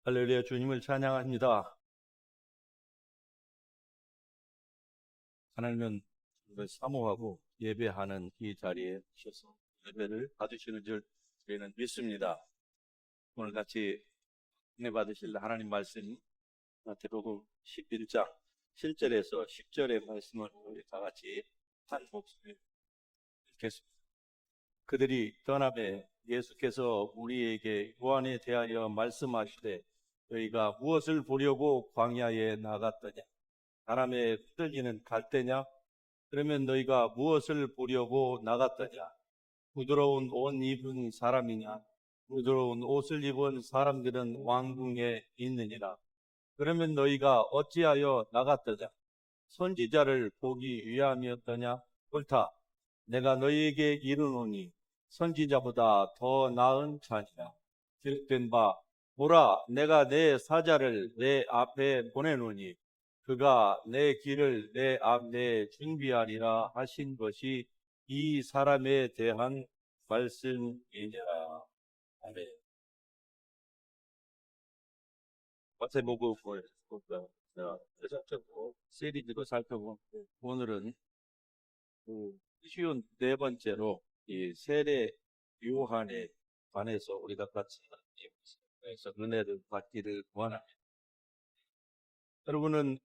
할렐루야, 주님을 찬양합니다. 하나님은 우리를 사모하고 예배하는 이 자리에 오셔서 예배를 받으시는 줄 저희는 믿습니다. 오늘 같이 은혜 받으실 하나님 말씀, 마태복음 11장 7절에서 10절의 말씀을 우리 다 같이 한 목소리로 읽겠습니다. 그들이 떠나매 예수께서 우리에게 요한에 대하여 말씀하시되 너희가 무엇을 보려고 광야에 나갔더냐? 바람에 흩날리는 갈대냐? 그러면 너희가 무엇을 보려고 나갔더냐? 부드러운 옷 입은 사람이냐? 부드러운 옷을 입은 사람들은 왕궁에 있느니라. 그러면 너희가 어찌하여 나갔더냐? 선지자를 보기 위함이었더냐? 옳다. 내가 너희에게 이르노니 선지자보다 더 나은 자니라. 기록된 바 보라, 내가 내 사자를 내 앞에 보내노니 그가 내 길을 내 앞에 준비하리라 하신 것이 이 사람에 대한 말씀이니라. 아멘. 마태복음을 시리즈로 살펴보고 오늘은 쉬운 네 번째로 이 세례 요한에 관해서 우리가 같이 은혜를 받기를 원합니다. 여러분은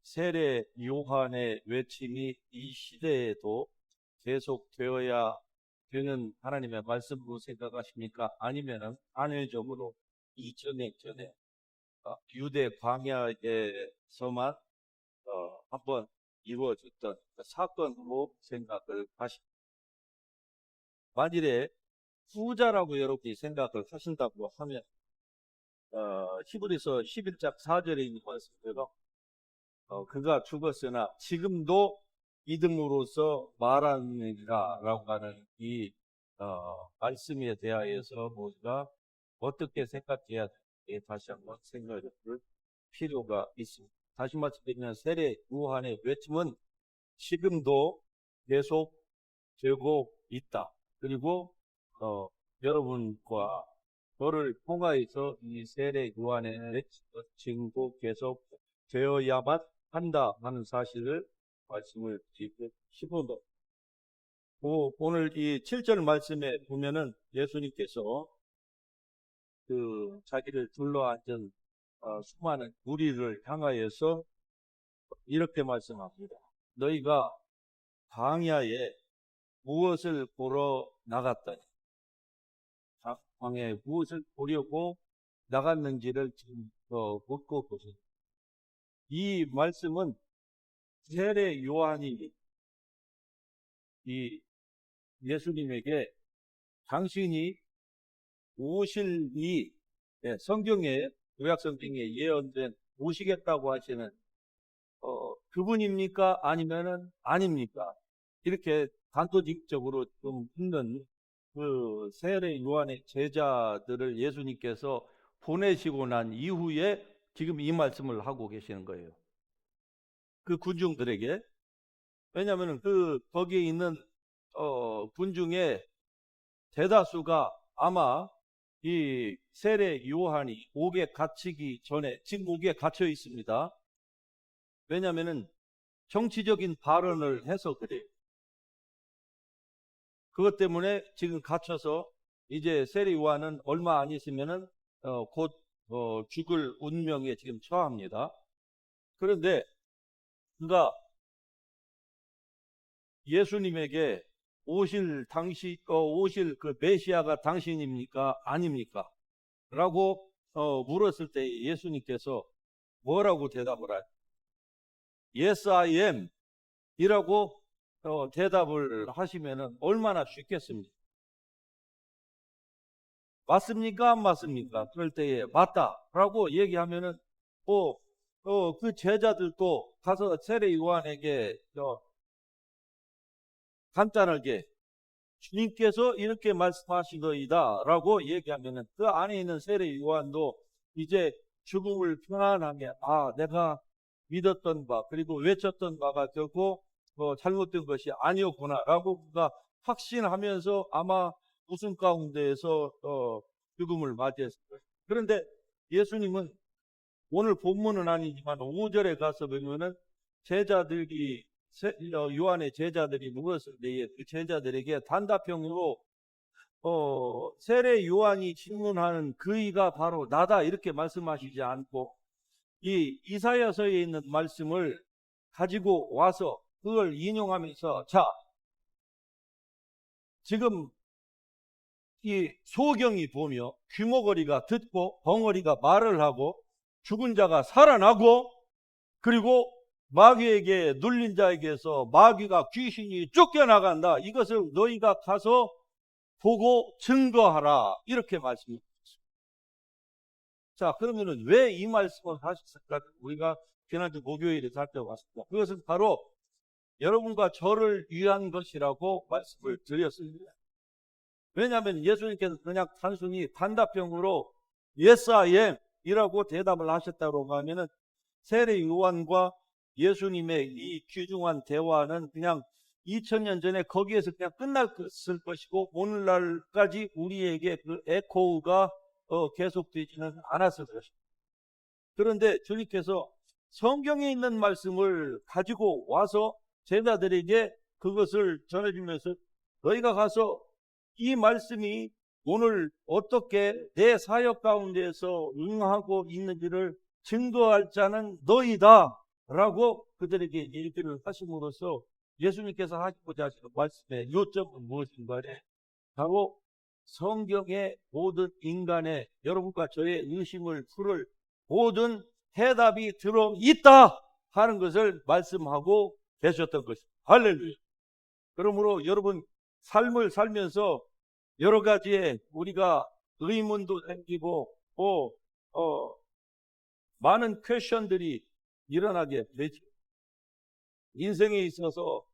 세례 요한의 외침이 이 시대에도 계속 되어야 되는 하나님의 말씀으로 생각하십니까? 아니면은 안회적으로 이전에 유대 광야에서만 한번 이루어졌던 사건으로 생각을 하십니다. 만일에 후자라고 여러분이 생각을 하신다고 하면 히브리서 11장 4절에 있는 말씀대로 그가 죽었으나 지금도 믿음으로써 말하느니라 라고 하는 이 말씀에 대하여서 우리가 어떻게 생각해야 되는지 다시 한번 생각해 볼 필요가 있습니다. 다시 말씀드리면 세례 요한의 외침은 지금도 계속 되고 있다. 그리고 여러분과 저를 통하여서 이 세례 요한의 외침도 계속 되어야만 한다 하는 사실을 말씀을 드리고 싶습니다. 오늘 이 7절 말씀에 보면은 예수님께서 자기를 둘러앉은 수많은 무리를 향하여서 이렇게 말씀합니다. 너희가 광야에 무엇을 보러 나갔더니, 광야에 무엇을 보려고 나갔는지를 지금 묻고 보세요. 이 말씀은 세례 요한이 이 예수님에게 당신이 오실 성경에 구약성경에 예언된 오시겠다고 하시는 그분입니까? 아니면은 아닙니까? 이렇게 단도직적으로 좀 묻는 그 세례 요한의 제자들을 예수님께서 보내시고 난 이후에 지금 이 말씀을 하고 계시는 거예요. 그 군중들에게. 왜냐하면 거기에 있는 군 중에 대다수가 아마 이 세례 요한이 옥에 갇히기 전에 지금 옥에 갇혀 있습니다. 왜냐하면 정치적인 발언을 해서 그래요. 그것 때문에 지금 갇혀서 이제 세례 요한은 얼마 안 있으면은 곧 죽을 운명에 지금 처합니다. 그런데 그가 예수님에게 오실 그 메시아가 당신입니까? 아닙니까? 라고 물었을 때 예수님께서 뭐라고 대답을 하죠? Yes, I am 이라고 대답을 하시면은 얼마나 쉽겠습니까? 맞습니까? 안 맞습니까? 그럴 때에 맞다라고 얘기하면은 그 제자들도 가서 세례 요한에게 간단하게 주님께서 이렇게 말씀하시더이다 라고 얘기하면은 그 안에 있는 세례 요한도 이제 죽음을 편안하게 내가 믿었던 바 그리고 외쳤던 바가 결코 잘못된 것이 아니었구나 라고 그가 확신하면서 아마 웃음 가운데에서 죽음을 맞이했을 거예요. 그런데 예수님은 오늘 본문은 아니지만 5절에 가서 보면은 제자들이 요한의 제자들이 묻었을 때에 그 제자들에게 단답형으로 세례 요한이 질문하는 그이가 바로 나다 이렇게 말씀하시지 않고 이 이사야서에 있는 말씀을 가지고 와서 그걸 인용하면서 자, 지금 이 소경이 보며 귀머거리가 듣고 벙어리가 말을 하고 죽은 자가 살아나고 그리고 마귀에게 눌린 자에게서 마귀가 귀신이 쫓겨나간다. 이것을 너희가 가서 보고 증거하라. 이렇게 말씀했습니다. 자, 그러면은 왜 이 말씀을 하셨을까? 우리가 지난주 목요일에 살펴봤습니다. 그것은 바로 여러분과 저를 위한 것이라고 말씀을 드렸습니다. 왜냐하면 예수님께서 그냥 단순히 단답형으로 Yes, I am 이라고 대답을 하셨다고 하면은 세례 요한과 예수님의 이 귀중한 대화는 그냥 2000년 전에 거기에서 그냥 끝났을 것이고 오늘날까지 우리에게 그 에코가 계속되지는 않았을 것입니다. 그런데 주님께서 성경에 있는 말씀을 가지고 와서 제자들에게 그것을 전해주면서 너희가 가서 이 말씀이 오늘 어떻게 내 사역 가운데서 응하고 있는지를 증거할 자는 너희다 라고 그들에게 얘기를 하심으로써 예수님께서 하시고자 하시는 말씀의 요점은 무엇인가에 바로 성경의 모든 인간의 여러분과 저의 의심을 풀을 모든 해답이 들어있다 하는 것을 말씀하고 계셨던 것입니다. 할렐루야. 그러므로 여러분 삶을 살면서 여러 가지의 우리가 의문도 생기고 많은 퀘션들이 일어나게 되죠. 인생에 있어서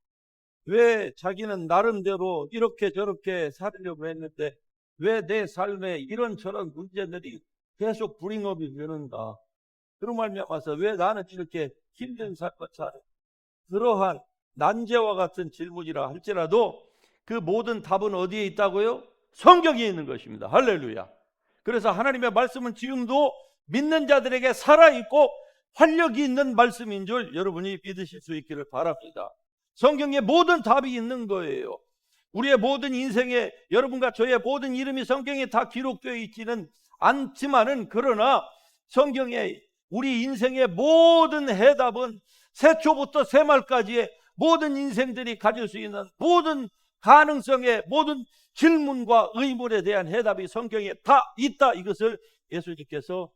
왜 자기는 나름대로 이렇게 저렇게 살려고 했는데 왜 내 삶에 이런저런 문제들이 계속 불행업이 되는가? 그런 말미암아서 왜 나는 이렇게 힘든 삶을 사는 그러한 난제와 같은 질문이라 할지라도 그 모든 답은 어디에 있다고요? 성경에 있는 것입니다. 할렐루야. 그래서 하나님의 말씀은 지금도 믿는 자들에게 살아있고 활력이 있는 말씀인 줄 여러분이 믿으실 수 있기를 바랍니다. 성경에 모든 답이 있는 거예요. 우리의 모든 인생에 여러분과 저의 모든 이름이 성경에 다 기록되어 있지는 않지만은 그러나 성경에 우리 인생의 모든 해답은 새초부터 새말까지의 모든 인생들이 가질 수 있는 모든 가능성의 모든 질문과 의문에 대한 해답이 성경에 다 있다. 이것을 예수님께서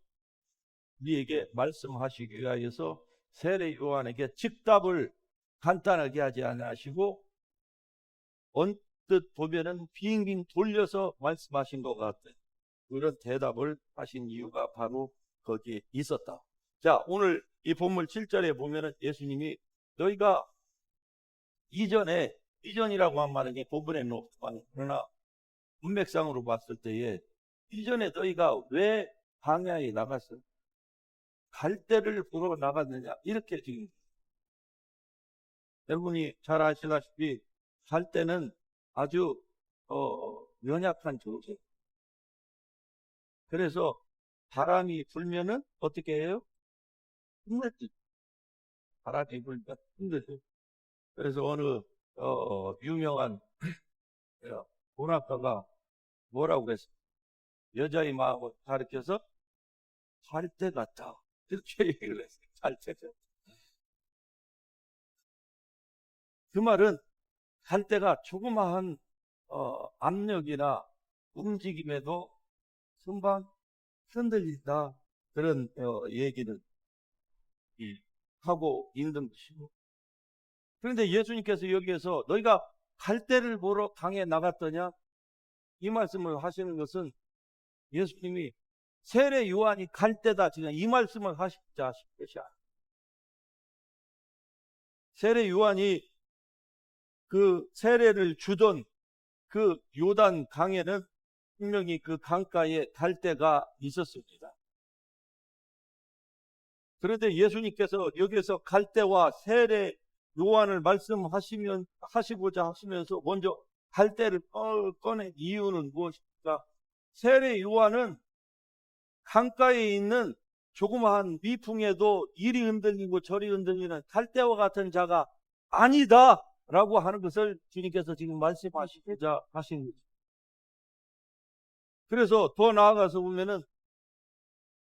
우리에게 말씀하시기 위하여서 세례 요한에게 즉답을 간단하게 하지 않으시고 언뜻 보면은 빙빙 돌려서 말씀하신 것 같은 그런 대답을 하신 이유가 바로 거기에 있었다. 자, 오늘 이 본문 7절에 보면은 예수님이 너희가 이전이라고 한 말은 본문에는 없지만 그러나 문맥상으로 봤을 때에 이전에 너희가 왜 광야에 나갔어? 갈대를 보러 나갔느냐? 이렇게 지금 여러분이 잘 아시다시피 갈대는 아주 연약한 존재. 그래서 바람이 불면은 어떻게 해요? 흔들지. 바람이 불면 흔들죠. 그래서 어느 유명한 문학가가 뭐라고 그랬어요? 여자의 마음을 가리켜서 갈대 같다. 이렇게 얘기를 했어요. 갈대. 그 말은 갈대가 조그마한 압력이나 움직임에도 금방 흔들린다. 그런 얘기를 하고 있는 것이고. 그런데 예수님께서 여기에서 너희가 갈대를 보러 강에 나갔더냐? 이 말씀을 하시는 것은 예수님이 세례 요한이 갈대다 지금 이 말씀을 하시자 하신 것이 아니에요. 세례 요한이 그 세례를 주던 그 요단 강에는 분명히 그 강가에 갈대가 있었습니다. 그런데 예수님께서 여기서 갈대와 세례 요한을 하시고자 하시면서 먼저 갈대를 꺼낸 이유는 무엇입니까? 세례 요한은 강가에 있는 조그마한 미풍에도 이리 흔들리고 저리 흔들리는 갈대와 같은 자가 아니다라고 하는 것을 주님께서 지금 말씀하시고자 하신 거죠. 그래서 더 나아가서 보면은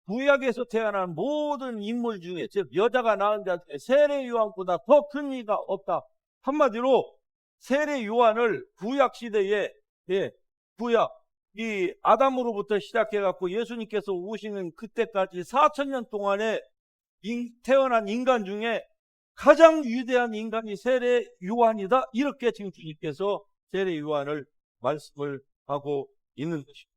구약에서 태어난 모든 인물 중에, 즉 여자가 낳은 자 중에 세례 요한보다 더 큰 이가 없다. 한마디로 세례 요한을 구약 시대에, 구약 이 아담으로부터 시작해 갖고 예수님께서 오시는 그때까지 4,000년 동안에 태어난 인간 중에 가장 위대한 인간이 세례 요한이다. 이렇게 지금 주님께서 세례 요한을 말씀을 하고 있는 것입니다.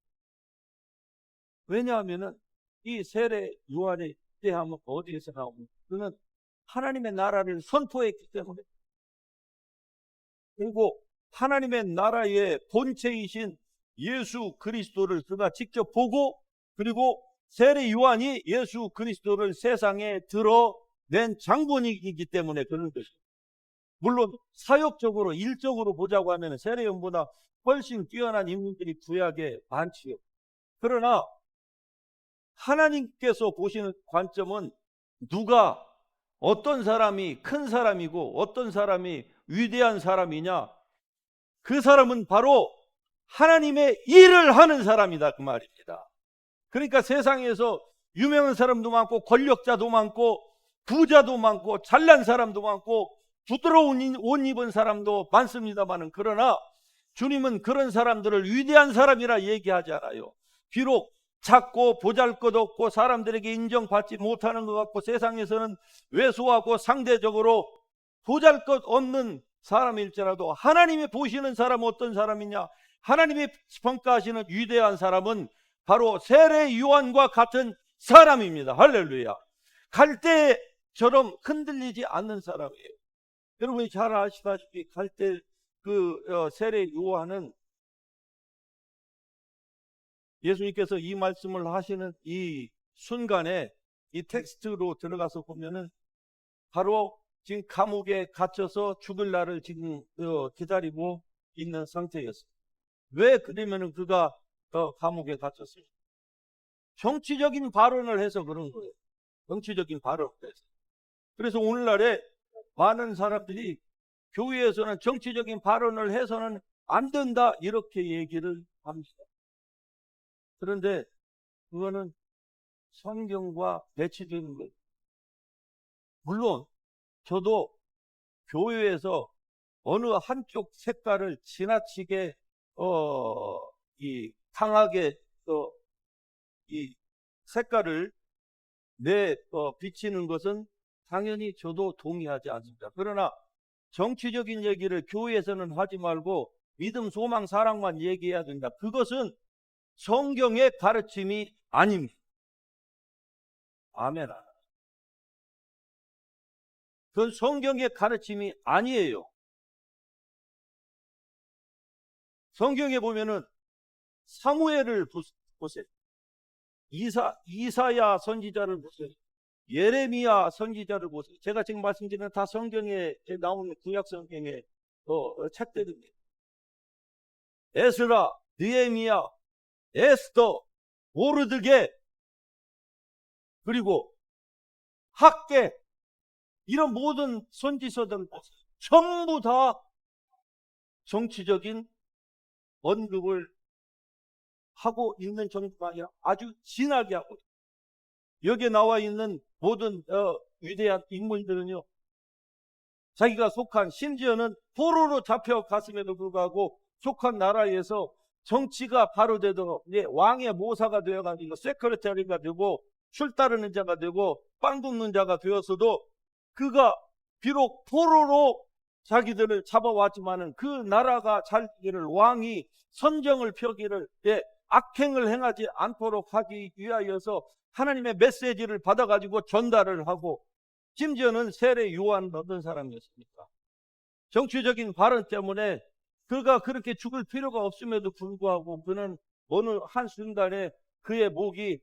왜냐하면은 이 세례 요한의 위대함은 어디에서 나옵니까? 그는 하나님의 나라를 선포했기 때문에, 그리고 하나님의 나라의 본체이신 예수 그리스도를 그가 직접 보고, 그리고 세례 요한이 예수 그리스도를 세상에 드러낸 장본이기 때문에 그런 것입니다. 물론 사역적으로 일적으로 보자고 하면 세례 요한보다 훨씬 뛰어난 인물들이 구약에 많지요. 그러나 하나님께서 보시는 관점은 누가, 어떤 사람이 큰 사람이고 어떤 사람이 위대한 사람이냐, 그 사람은 바로 하나님의 일을 하는 사람이다, 그 말입니다. 그러니까 세상에서 유명한 사람도 많고 권력자도 많고 부자도 많고 잘난 사람도 많고 부드러운 옷 입은 사람도 많습니다만은, 그러나 주님은 그런 사람들을 위대한 사람이라 얘기하지 않아요. 비록 작고 보잘것없고 사람들에게 인정받지 못하는 것 같고 세상에서는 왜소하고 상대적으로 보잘것없는 사람일지라도 하나님이 보시는 사람은 어떤 사람이냐, 하나님이 평가하시는 위대한 사람은 바로 세례 요한과 같은 사람입니다. 할렐루야. 갈대처럼 흔들리지 않는 사람이에요. 여러분이 잘 아시다시피 갈대 세례 요한은 예수님께서 이 말씀을 하시는 이 순간에 이 텍스트로 들어가서 보면은 바로 지금 감옥에 갇혀서 죽을 날을 지금 기다리고 있는 상태였어요. 왜 그러면은 그가 감옥에 갇혔어요? 정치적인 발언을 해서 그런 거예요. 정치적인 발언을 해서. 그래서 오늘날에 많은 사람들이 교회에서는 정치적인 발언을 해서는 안 된다 이렇게 얘기를 합니다. 그런데 그거는 성경과 배치되는 거예요. 물론 저도 교회에서 어느 한쪽 색깔을 지나치게 강하게 이 색깔을 비치는 것은 당연히 저도 동의하지 않습니다. 그러나 정치적인 얘기를 교회에서는 하지 말고 믿음, 소망, 사랑만 얘기해야 된다. 그것은 성경의 가르침이 아닙니다. 아멘. 그건 성경의 가르침이 아니에요. 성경에 보면은 사무엘을 보세요. 이사야 선지자를 보세요. 예레미야 선지자를 보세요. 제가 지금 말씀드리는 다 성경에 나오는 구약 성경의 책들입니다. 에스라, 느헤미야, 에스더, 모르드게, 그리고 학개, 이런 모든 선지서들 전부 다 정치적인 언급을 하고 있는 정도가 아니라 아주 진하게 하고 있습니다. 여기에 나와 있는 모든 위대한 인물들은요, 자기가 속한, 심지어는 포로로 잡혀갔음에도 불구하고 속한 나라에서 정치가 바로 되도록 왕의 모사가 되어가지고 세크레터리가 되고 술 따르는 자가 되고 빵 굽는 자가 되었어도, 그가 비록 포로로 자기들을 잡아왔지만은 그 나라가 잘 되기를, 왕이 선정을 펴기를, 악행을 행하지 않도록 하기 위하여서 하나님의 메시지를 받아가지고 전달을 하고, 심지어는 세례 요한은 어떤 사람이었습니까? 정치적인 발언 때문에 그가 그렇게 죽을 필요가 없음에도 불구하고 그는 어느 한순간에 그의 목이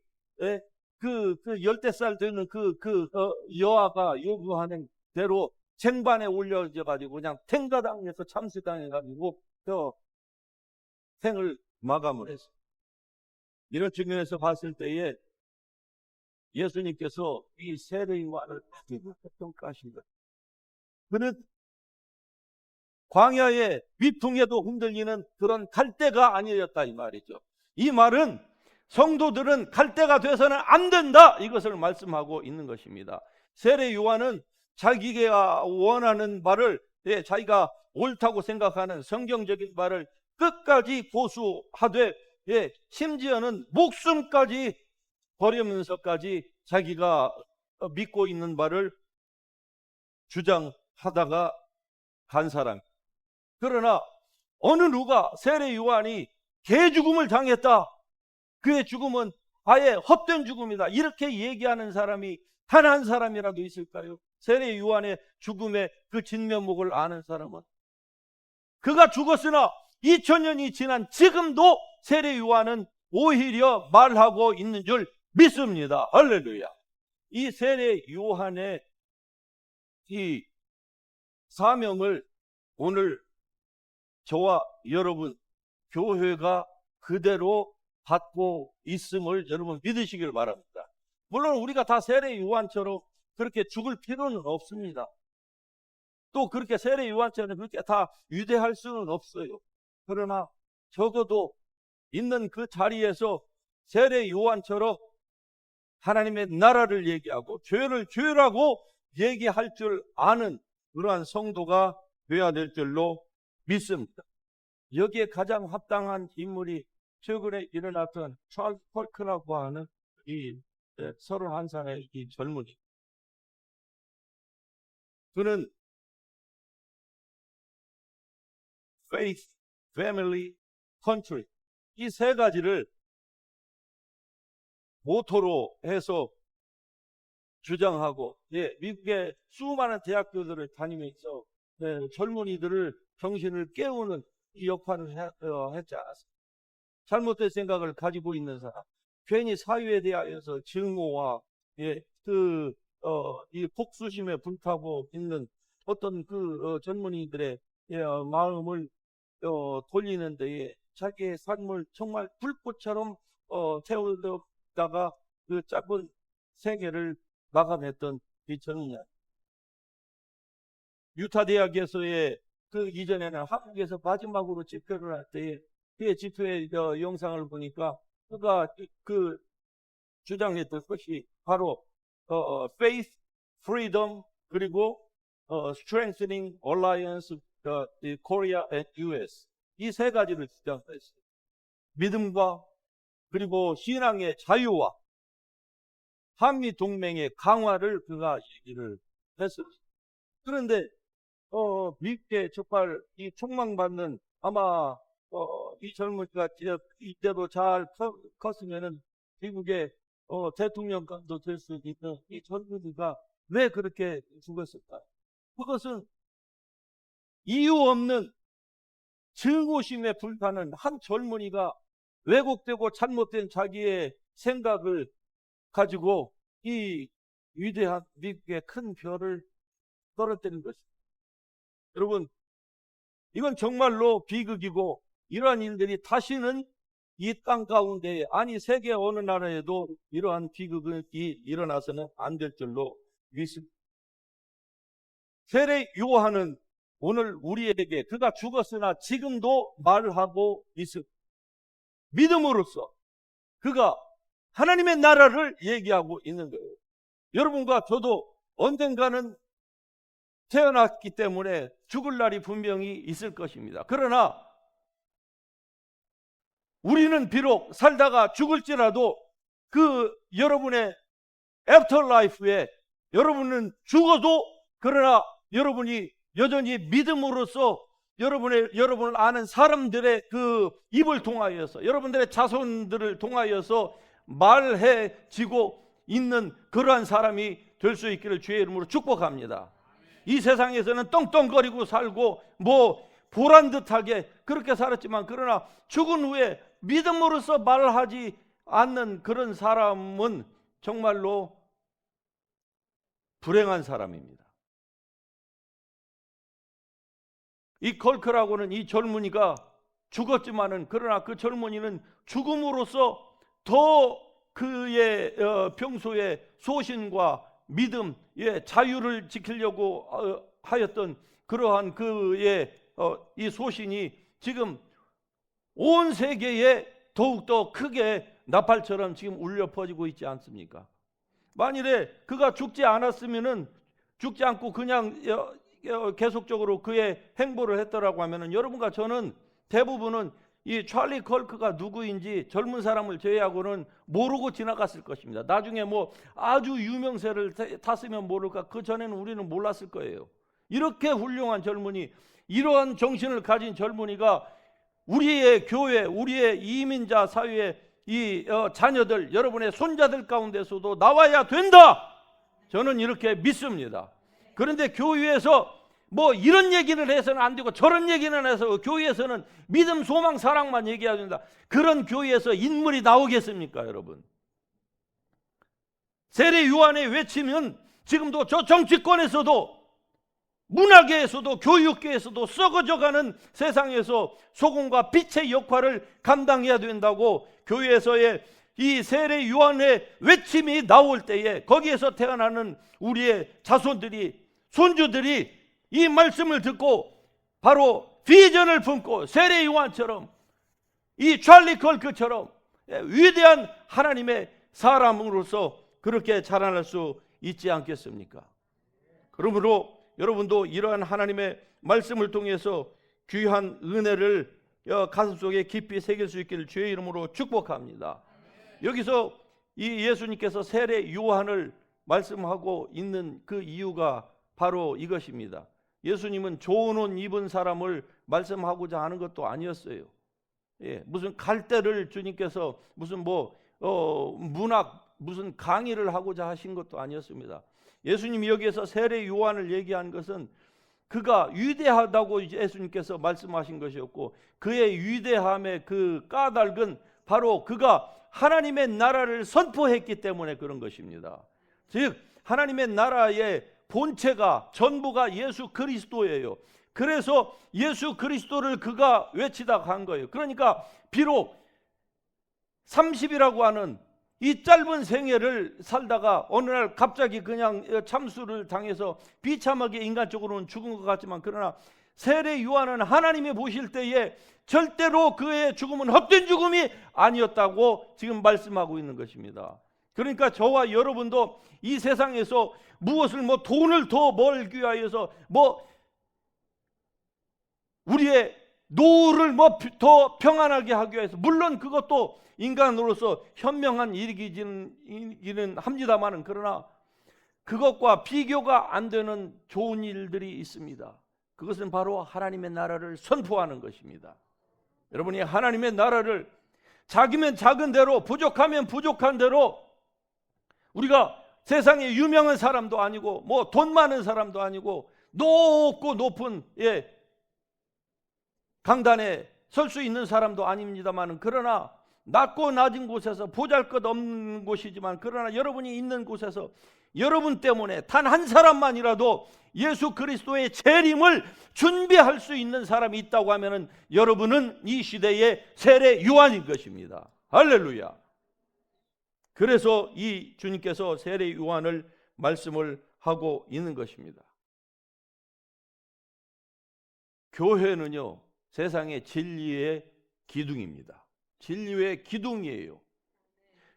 그 10살 되는 여아가 요구하는 대로 쟁반에 올려져 가지고 그냥 탱가당해서 참수당해 가지고 생을 마감을 했어요. 이런 측면에서 봤을 때에 예수님께서 이 세례 요한을 평가하신 것. 그는 광야의 위풍에도 흔들리는 그런 갈대가 아니었다 이 말이죠. 이 말은 성도들은 갈대가 돼서는 안 된다, 이것을 말씀하고 있는 것입니다. 세례 요한은 자기가 원하는 말을, 자기가 옳다고 생각하는 성경적인 말을 끝까지 고수하되, 심지어는 목숨까지 버리면서까지 자기가 믿고 있는 말을 주장하다가 간 사람. 그러나 어느 누가 세례 요한이 개죽음을 당했다, 그의 죽음은 아예 헛된 죽음이다, 이렇게 얘기하는 사람이 단 한 사람이라도 있을까요? 세례 요한의 죽음의 그 진면목을 아는 사람은, 그가 죽었으나 2000년이 지난 지금도 세례 요한은 오히려 말하고 있는 줄 믿습니다. 할렐루야. 이 세례 요한의 이 사명을 오늘 저와 여러분 교회가 그대로 받고 있음을 여러분 믿으시길 바랍니다. 물론 우리가 다 세례 요한처럼 그렇게 죽을 필요는 없습니다. 또 그렇게 세례 요한처럼 그렇게 다 위대할 수는 없어요. 그러나 적어도 있는 그 자리에서 세례 요한처럼 하나님의 나라를 얘기하고 죄를 죄라고 얘기할 줄 아는 그러한 성도가 되어야 될 줄로 믿습니다. 여기에 가장 합당한 인물이 최근에 일어났던 찰스 펄크라고 하는 이 31살의 이 젊은이. 그는 faith, family, country, 이 세 가지를 모토로 해서 주장하고, 미국의 수많은 대학교들을 다니면서 젊은이들을 정신을 깨우는 이 역할을 했지 않았습니까? 잘못된 생각을 가지고 있는 사람, 괜히 사회에 대하여서 증오와 이 복수심에 불타고 있는 어떤 젊은이들의 마음을 돌리는 데에 자기의 삶을 정말 불꽃처럼 태우다가 그 짧은 세계를 마감했던 이 젊은이. 유타 대학에서의 그 이전에는 한국에서 마지막으로 집회를 할 때에 그의 집회 영상을 보니까 그가 그 주장했던 것이 바로 faith, freedom, 그리고 strengthening alliance Korea and US, 이 세 가지를 주장했어요. 믿음과 그리고 신앙의 자유와 한미 동맹의 강화를 그가 얘기를 했어요. 그런데 미국의 적발 이 총망받는, 아마 이 젊은이가 이때도 잘 컸으면은 미국의 대통령감도 될 수 있는 이 젊은이가 왜 그렇게 죽었을까? 그것은 이유 없는 증오심에 불타는 한 젊은이가 왜곡되고 잘못된 자기의 생각을 가지고 이 위대한 미국의 큰 별을 떨어뜨린 것입니다. 여러분, 이건 정말로 비극이고, 이러한 일들이 다시는 이 땅 가운데, 아니 세계 어느 나라에도 이러한 비극이 일어나서는 안 될 줄로 믿습니다. 세례 요한은 오늘 우리에게 그가 죽었으나 지금도 말하고 있습니다. 믿음으로써 그가 하나님의 나라를 얘기하고 있는 거예요. 여러분과 저도 언젠가는 태어났기 때문에 죽을 날이 분명히 있을 것입니다. 그러나 우리는 비록 살다가 죽을지라도 그 여러분의 애프터라이프에 여러분은 죽어도, 그러나 여러분이 여전히 믿음으로써 여러분을 아는 사람들의 그 입을 통하여서, 여러분들의 자손들을 통하여서 말해지고 있는 그러한 사람이 될 수 있기를 주의 이름으로 축복합니다. 이 세상에서는 떵떵거리고 살고 보란듯하게 그렇게 살았지만, 그러나 죽은 후에 믿음으로써 말하지 않는 그런 사람은 정말로 불행한 사람입니다. 이 컬크라고는 이 젊은이가 죽었지만은, 그러나 그 젊은이는 죽음으로써 더 그의 평소에 소신과 믿음, 자유를 지키려고 하였던 그러한 그의 이 소신이 지금 온 세계에 더욱더 크게 나팔처럼 지금 울려 퍼지고 있지 않습니까? 만일에 그가 죽지 않았으면은, 죽지 않고 그냥 계속적으로 그의 행보를 했더라고 하면은, 여러분과 저는 대부분은 이 찰리 컬크가 누구인지 젊은 사람을 제외하고는 모르고 지나갔을 것입니다. 나중에 뭐 아주 유명세를 탔으면 모를까, 그 전에는 우리는 몰랐을 거예요. 이렇게 훌륭한 젊은이, 이러한 정신을 가진 젊은이가 우리의 교회, 우리의 이민자 사회의 이 자녀들, 여러분의 손자들 가운데서도 나와야 된다, 저는 이렇게 믿습니다. 그런데 교회에서 뭐 이런 얘기를 해서는 안 되고 저런 얘기는 해서, 교회에서는 믿음, 소망, 사랑만 얘기해야 된다, 그런 교회에서 인물이 나오겠습니까? 여러분, 세례 요한의 외치면 지금도 저 정치권에서도, 문화계에서도, 교육계에서도 썩어져가는 세상에서 소금과 빛의 역할을 감당해야 된다고, 교회에서의 이 세례 요한의 외침이 나올 때에 거기에서 태어나는 우리의 자손들이, 손주들이 이 말씀을 듣고 바로 비전을 품고 세례 요한처럼, 이 찰리 컬크처럼 위대한 하나님의 사람으로서 그렇게 자라날 수 있지 않겠습니까? 그러므로 여러분도 이러한 하나님의 말씀을 통해서 귀한 은혜를 가슴속에 깊이 새길 수 있기를 주의 이름으로 축복합니다. 여기서 이 예수님께서 세례 요한을 말씀하고 있는 그 이유가 바로 이것입니다. 예수님은 좋은 옷 입은 사람을 말씀하고자 하는 것도 아니었어요. 무슨 갈대를 주님께서 무슨 문학 무슨 강의를 하고자 하신 것도 아니었습니다. 예수님이 여기에서 세례 요한을 얘기한 것은 그가 위대하다고 예수님께서 말씀하신 것이었고, 그의 위대함의 그 까닭은 바로 그가 하나님의 나라를 선포했기 때문에 그런 것입니다. 즉 하나님의 나라의 본체가, 전부가 예수 그리스도예요. 그래서 예수 그리스도를 그가 외치다 간 거예요. 그러니까 비록 30이라고 하는 이 짧은 생애를 살다가 어느 날 갑자기 그냥 참수를 당해서 비참하게 인간적으로는 죽은 것 같지만, 그러나 세례 요한은 하나님이 보실 때에 절대로 그의 죽음은 헛된 죽음이 아니었다고 지금 말씀하고 있는 것입니다. 그러니까 저와 여러분도 이 세상에서 무엇을 돈을 더 벌기 위하여서 우리의 노후를 더 평안하게 하기 위해서, 물론 그것도 인간으로서 현명한 일이기는 합니다만은, 그러나 그것과 비교가 안 되는 좋은 일들이 있습니다. 그것은 바로 하나님의 나라를 선포하는 것입니다. 여러분이 하나님의 나라를 작으면 작은 대로, 부족하면 부족한 대로, 우리가 세상에 유명한 사람도 아니고 돈 많은 사람도 아니고 높고 높은 강단에 설 수 있는 사람도 아닙니다만, 그러나 낮고 낮은 곳에서, 보잘것없는 곳이지만, 그러나 여러분이 있는 곳에서 여러분 때문에 단 한 사람만이라도 예수 그리스도의 재림을 준비할 수 있는 사람이 있다고 하면 여러분은 이 시대의 세례 요한인 것입니다. 할렐루야. 그래서 이 주님께서 세례 요한을 말씀을 하고 있는 것입니다. 교회는요, 세상의 진리의 기둥입니다. 진리의 기둥이에요.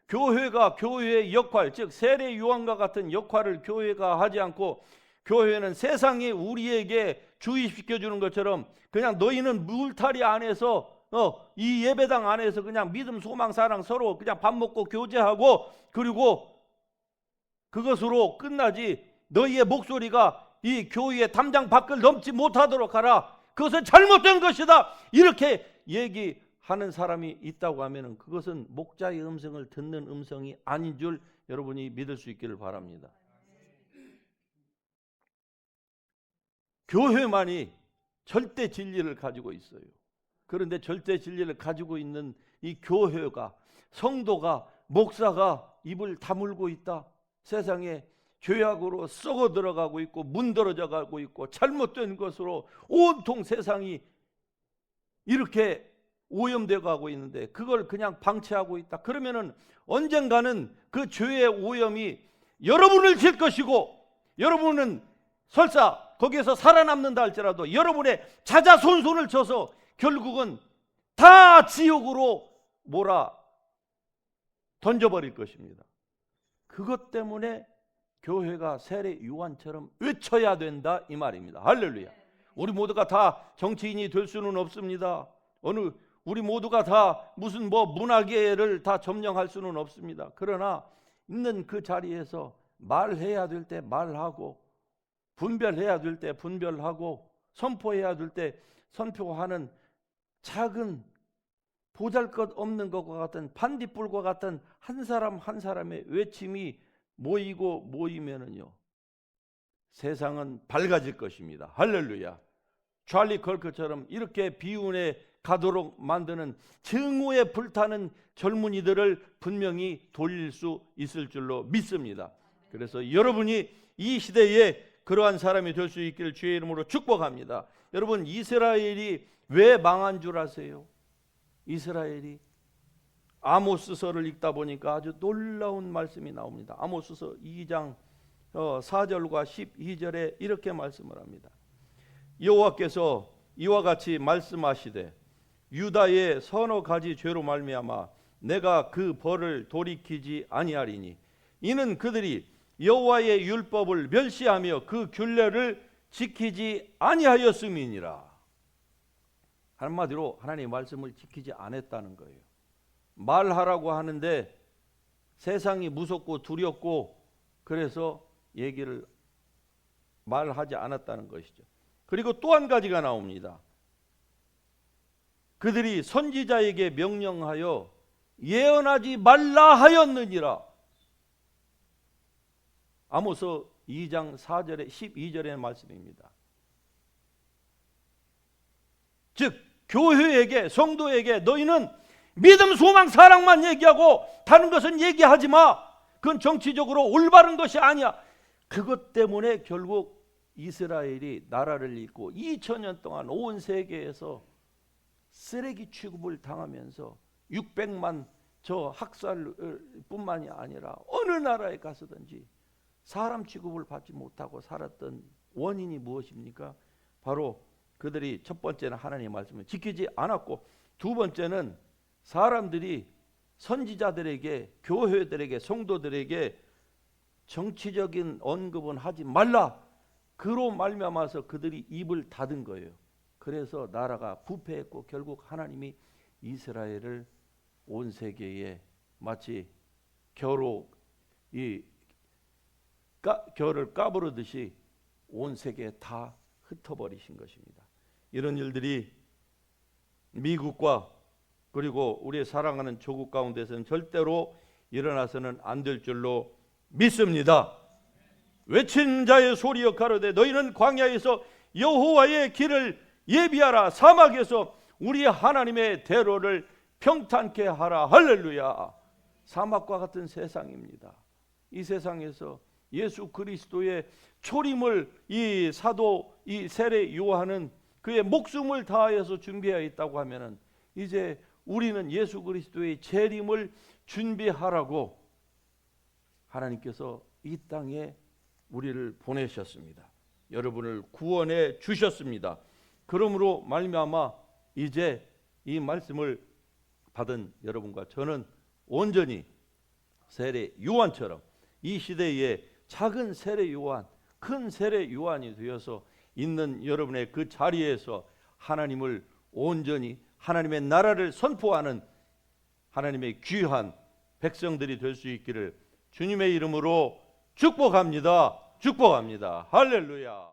교회가 교회의 역할, 즉 세례 요한과 같은 역할을 교회가 하지 않고, 교회는 세상이 우리에게 주입시켜주는 것처럼 그냥 너희는 물타리 안에서 이 예배당 안에서 그냥 믿음, 소망, 사랑 서로 그냥 밥 먹고 교제하고 그리고 그것으로 끝나지, 너희의 목소리가 이 교회의 담장 밖을 넘지 못하도록 하라, 그것은 잘못된 것이다, 이렇게 얘기하는 사람이 있다고 하면 그것은 목자의 음성을 듣는 음성이 아닌 줄 여러분이 믿을 수 있기를 바랍니다. 교회만이 절대 진리를 가지고 있어요. 그런데 절대 진리를 가지고 있는 이 교회가, 성도가, 목사가 입을 다물고 있다, 세상에 죄악으로 썩어 들어가고 있고 문드러져 가고 있고 잘못된 것으로 온통 세상이 이렇게 오염되어 가고 있는데 그걸 그냥 방치하고 있다, 그러면은 언젠가는 그 죄의 오염이 여러분을 질 것이고, 여러분은 설사 거기에서 살아남는다 할지라도 여러분의 자자손손을 쳐서 결국은 다 지옥으로 몰아 던져버릴 것입니다. 그것 때문에 교회가 세례 요한처럼 외쳐야 된다 이 말입니다. 할렐루야. 우리 모두가 다 정치인이 될 수는 없습니다. 우리 모두가 다 무슨 문화계를 다 점령할 수는 없습니다. 그러나 있는 그 자리에서 말해야 될 때 말하고, 분별해야 될 때 분별하고, 선포해야 될 때 선포하는 작은 보잘것없는 것과 같은 반딧불과 같은 한 사람 한 사람의 외침이 모이면은요, 세상은 밝아질 것입니다. 할렐루야. 찰리 걸크처럼 이렇게 비운에 가도록 만드는 증오에 불타는 젊은이들을 분명히 돌릴 수 있을 줄로 믿습니다. 그래서 여러분이 이 시대에 그러한 사람이 될 수 있기를 주의 이름으로 축복합니다. 여러분, 이스라엘이 왜 망한 줄 아세요? 이스라엘이 아모스서를 읽다 보니까 아주 놀라운 말씀이 나옵니다. 아모스서 2장 4절과 12절에 이렇게 말씀을 합니다. 여호와께서 이와 같이 말씀하시되 유다의 서너 가지 죄로 말미암아 내가 그 벌을 돌이키지 아니하리니 이는 그들이 여호와의 율법을 멸시하며 그 균례를 지키지 아니하였음이니라. 한마디로 하나님의 말씀을 지키지 않았다는 거예요. 말하라고 하는데 세상이 무섭고 두렵고 그래서 얘기를 말하지 않았다는 것이죠. 그리고 또 한 가지가 나옵니다. 그들이 선지자에게 명령하여 예언하지 말라 하였느니라. 아모스 2장 4절에 12절의 말씀입니다. 즉 교회에게, 성도에게 너희는 믿음, 소망, 사랑만 얘기하고 다른 것은 얘기하지 마. 그건 정치적으로 올바른 것이 아니야. 그것 때문에 결국 이스라엘이 나라를 잃고 2000년 동안 온 세계에서 쓰레기 취급을 당하면서 600만 저 학살뿐만이 아니라 어느 나라에 가서든지 사람 취급을 받지 못하고 살았던 원인이 무엇입니까? 바로 그들이 첫 번째는 하나님의 말씀을 지키지 않았고, 두 번째는 사람들이 선지자들에게, 교회들에게, 성도들에게 정치적인 언급은 하지 말라. 그로 말미암아서 그들이 입을 닫은 거예요. 그래서 나라가 부패했고 결국 하나님이 이스라엘을 온 세계에 마치 겨를 까부르듯이 온 세계에 다 흩어버리신 것입니다. 이런 일들이 미국과 그리고 우리의 사랑하는 조국 가운데서는 절대로 일어나서는 안 될 줄로 믿습니다. 외친 자의 소리여 가로되 너희는 광야에서 여호와의 길을 예비하라. 사막에서 우리 하나님의 대로를 평탄케 하라. 할렐루야. 사막과 같은 세상입니다. 이 세상에서 예수 그리스도의 초림을 이 사도 이 세례 요한은 그의 목숨을 다하여서 준비하여 있다고 하면은 이제 우리는 예수 그리스도의 재림을 준비하라고 하나님께서 이 땅에 우리를 보내셨습니다. 여러분을 구원해 주셨습니다. 그러므로 말미암아 이제 이 말씀을 받은 여러분과 저는 온전히 세례 요한처럼 이 시대에 작은 세례 요한, 큰 세례 요한이 되어서 있는 여러분의 그 자리에서 하나님을 온전히 하나님의 나라를 선포하는 하나님의 귀한 백성들이 될 수 있기를 주님의 이름으로 축복합니다. 축복합니다. 할렐루야.